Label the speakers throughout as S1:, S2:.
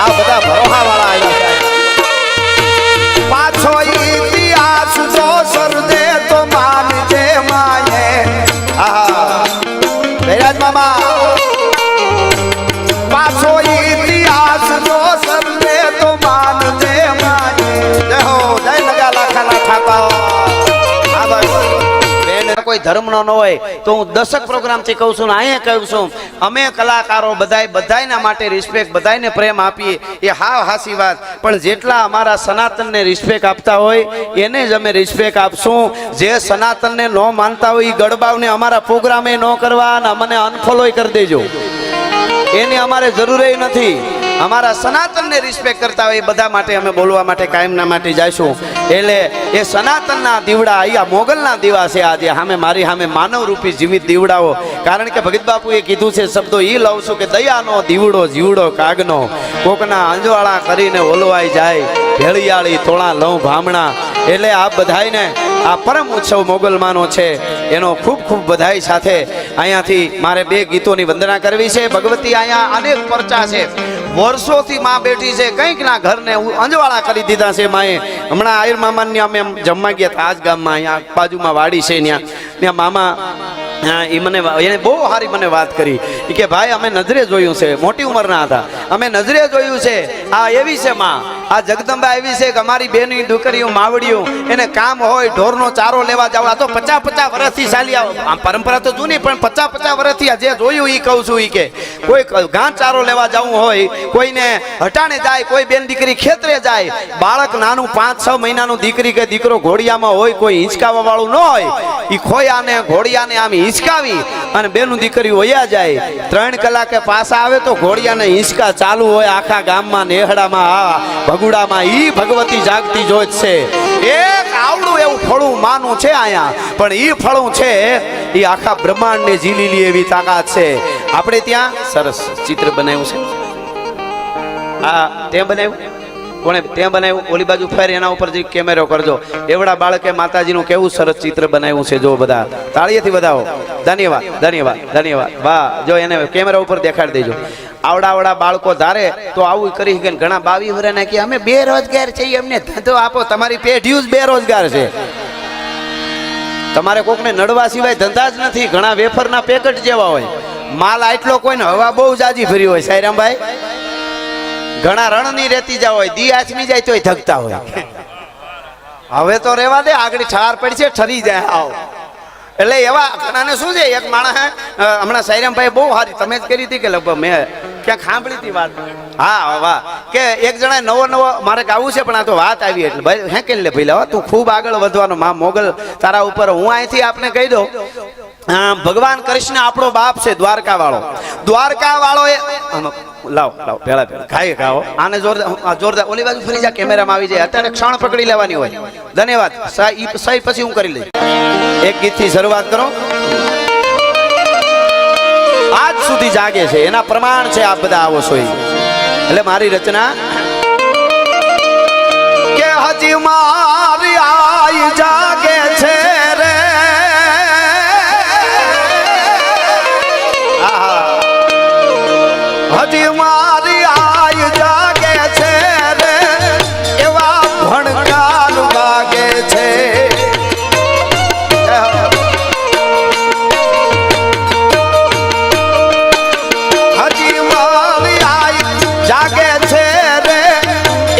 S1: આ બધા ભરોહા વાળા આવ્યા છે પાછો ઇતિહાસ જો સરદે તો માનજે માયે આહા જયરાજ મામા પાછો ઇતિહાસ જો સરદે તો માનજે માયે જય હો જય લગા લાખાના ઠાપા કોઈ ધર્મનો ન હોય તો હું દશક પ્રોગ્રામથી કહું છું ને અહીંયા કહું છું અમે કલાકારો બધાયના માટે રિસ્પેક્ટ બધાયને પ્રેમ આપીએ એ હાવ હાસી વાત પણ જેટલા અમારા સનાતનને રિસ્પેક્ટ આપતા હોય એને જ અમે રિસ્પેક્ટ આપશું જે સનાતનને ન માનતા હોય એ ગડબાવને અમારા પ્રોગ્રામે ન કરવા અને અમને અનફોલોય કરી દેજો એની અમારે જરૂર નથી અમારા સનાતનને રિસ્પેક્ટ કરતા હોય એ બધા માટે અમે બોલવા માટે કાયમના માટે જઈશું એટલે એ સનાતનના દીવડા અહીંયા મોગલના દીવા છે આજે સામે મારી સામે માનવ રૂપી જીવિત દીવડાઓ કારણ કે ભગત બાપુએ કીધું છે શબ્દો એ લઉં છું કે દયાનો દીવડો જીવડો કાગનો કોકના અંજવાળા કરીને ઓલવાઈ જાય ભેળિયાળી તોળા લઉં ભામણા એટલે આ બધાયને આ પરમ ઉત્સવ મોગલમાંનો છે એનો ખૂબ ખૂબ બધાઈ સાથે અહીંયાથી મારે બે ગીતોની વંદના કરવી છે ભગવતી અહીંયા અનેક પરચા છે વર્ષોથી માં બેઠી છે કંઈક ના ઘરને અંજવાળા કરી દીધા છે માએ હમણાં આયર મામાને અમે જમવા ગયા હતા આજ ગામમાં અહીંયા બાજુમાં વાડી છે ત્યાં મામા એ મને એને બહુ સારી મને વાત કરી કે ભાઈ અમે નજરે જોયું છે મોટી ઉંમરના હતા અમે નજરે જોયું છે આ એવી છે માં આ જગદંબા એવી છે કે અમારી બેની દીકરીઓ માવડીઓ એને કામ હોય ઢોરનો ચારો લેવા જાવ આ તો 50 વર્ષથી ચાલી આમ પરંપરા તો જૂની પણ 50 વર્ષથી જે જોયું એ કહું છું એ કે કોઈ ઘાસ ચારો લેવા જવું હોય કોઈને હટાણે જાય કોઈ બેન દીકરી ખેતરે જાય બાળક નાનું 5-6 મહિનાનું દીકરી કે દીકરો ઘોડિયામાં હોય કોઈ હિંચકાવા વાળું ન હોય એ ખોયાને ઘોડિયાને આમ હિંચકાવી અને બેનું દીકરી વયા જાય 3 કલાકે પાછા આવે તો ઘોડિયાને હિંચકા ચાલુ હોય આખા ગામમાં નેહડામાં ભગુડામાં ઈ ભગવતી જાગતી જોત છે એક આવડું એવું ફળું માનું છે અહીંયા પણ ઈ ફળું છે ઈ આખા બ્રહ્માંડને ઝીલી લે એવી તાકાત છે આપણે ત્યાં સરસ ચિત્ર બનાવ્યું છે આ તે બનાવ્યું કોણે તે બનાવ્યું ઓલી બાજુ ફેર એના ઉપર જે કેમેરો કરજો એવડા બાળકે માતાજીનું કેવું સરસ ચિત્ર બનાવ્યું છે જો બધા તાળીએથી બધાઓ ધન્યવાદ ધન્યવાદ ધન્યવાદ વાહ જો એને કેમેરા ઉપર દેખાડી દેજો આવડા બાળકો ધારે તો આવું કરી કે ઘણા 22 વર્ષના કે અમે બેરોજગાર છીએ એમને ધંધો આપો તમારી પેઢીઓ જ બેરોજગાર છે તમારે કોકને નડવા સિવાય ધંધા જ નથી ઘણા વેફરના પેકેટ જેવા હોય માલ આટલો કોઈને હવા બહુ જાજી ભરી હોય સાયરામભાઈ ઘણા રણની રેતી જાવ હોય દી આચમી જાય તોય ધગતા હોય હવે તો રેવા દે આગળ ઠાર પડી છે ઠરી જાય આવ એટલે એવા ઘણાને શું છે એક માણસ હમણાં સાયરામભાઈ બહુ સારી તમે જ કરી હતી કે લગભગ મેં ક્યાંક સાંભળી હતી વાત હા વાહ કે એક જણા નવો મારે ગાવું છે પણ આ તો વાત આવી એટલે ભાઈ હે કે લે ભાઈ તું ખૂબ આગળ વધવાનો માં મોગલ તારા ઉપર હું અહીંથી આપને કહી દઉં ભગવાન કૃષ્ણ આપણો બાપ છે દ્વારકા વાળો એ લાવ પેલા ખાઈ ખાઓ આને જોરદાર ઓલી બાજુ ફરી જા કેમેરામાં આવી જાય અત્યારે ક્ષણ પકડી લેવાની હોય ધન્યવાદ સહી પછી હું કરી લઈશ એક ગીતથી શરૂઆત કરો આજ સુધી જાગે છે એના પ્રમાણ છે આ બધા આવો છો એટલે મારી રચના કે હજી મારી આઈ જાગે છે રે હજી મારી આઈ જાગે છે રે એવા ભણકાર વાગે છે હજી મારી આઈ જાગે છે રે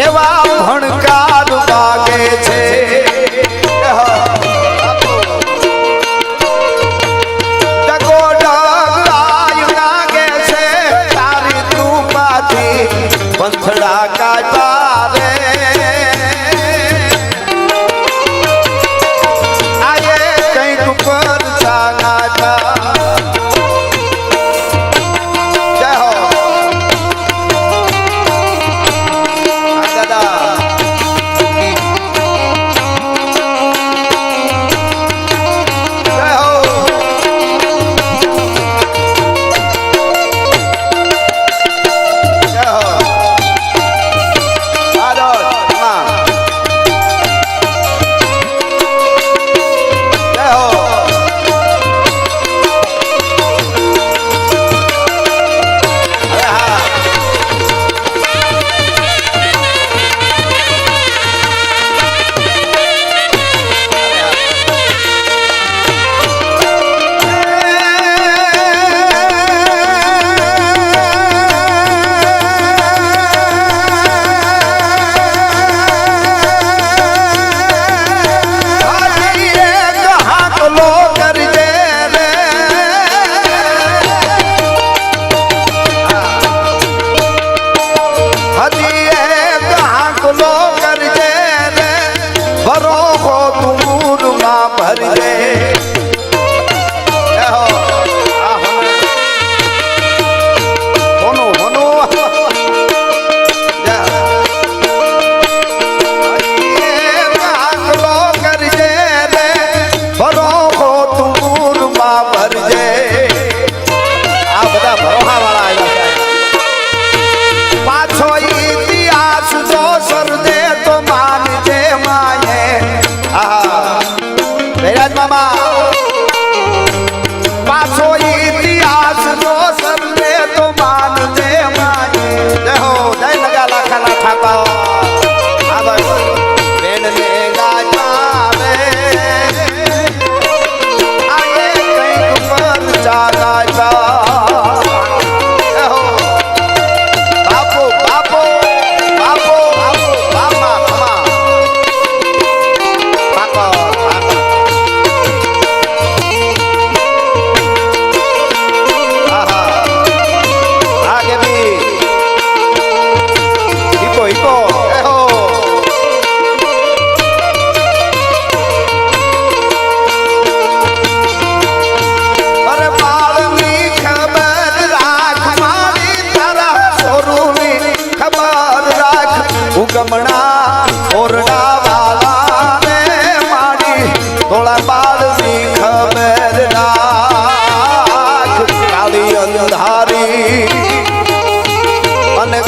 S1: એવા ભણકાર વાગે છે पंथड़ा काटा रे आये कहीं पर सागाटा जय हो दादा जय हो जय हो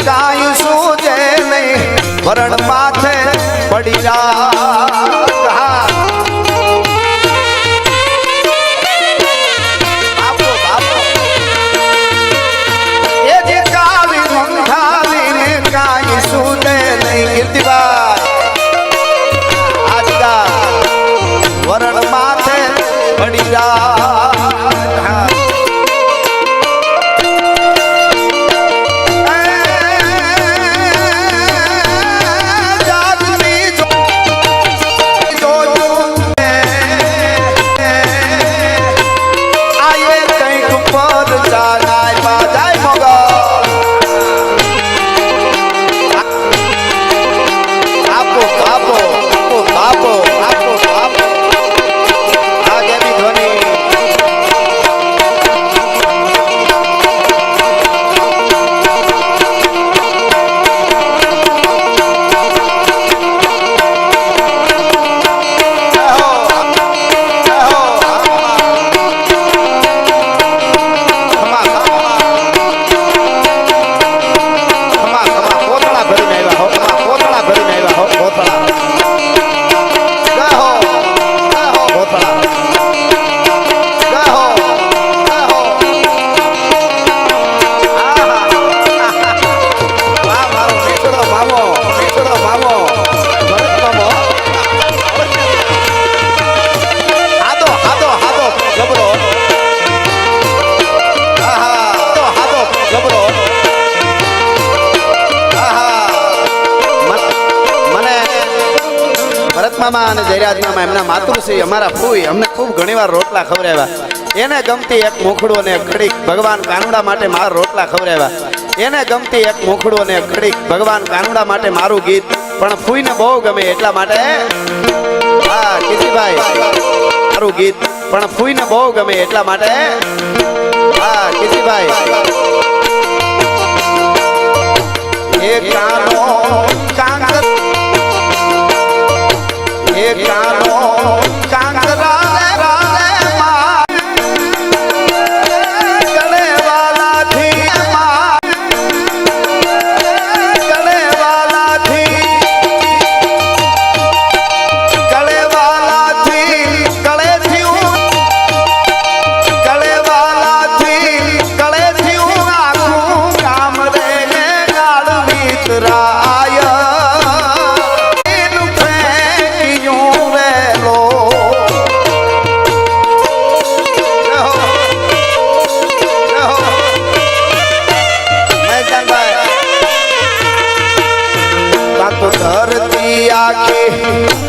S1: કાંઈ સૂજે નહીં વરણ માથે પડી રા વરણ માથે પડી મામા અને જયરાજ મામા એમના માતુશ્રી અમારા ફૂઈ અમને ખૂબ ઘણીવાર રોટલા ખવડાવ્યા એને ગમતી એક મોખડું અને એક ઘડીક ભગવાન કાનુડા માટે મારા રોટલા ખવડાવ્યા એને ગમતી એક મોખડું અને એક ઘડીક ભગવાન કાનુડા માટે મારું ગીત પણ ફૂઈને બહુ ગમે એટલા માટે હા કીર્તિભાઈ મારું ગીત પણ ફૂઈને બહુ ગમે એટલા માટે હા કીર્તિભાઈ એ કાનો કાંગર કાનો કાંગરા ગળે વાલાથી આખું કામ રે ગાળવી તરાય ધરતી આખી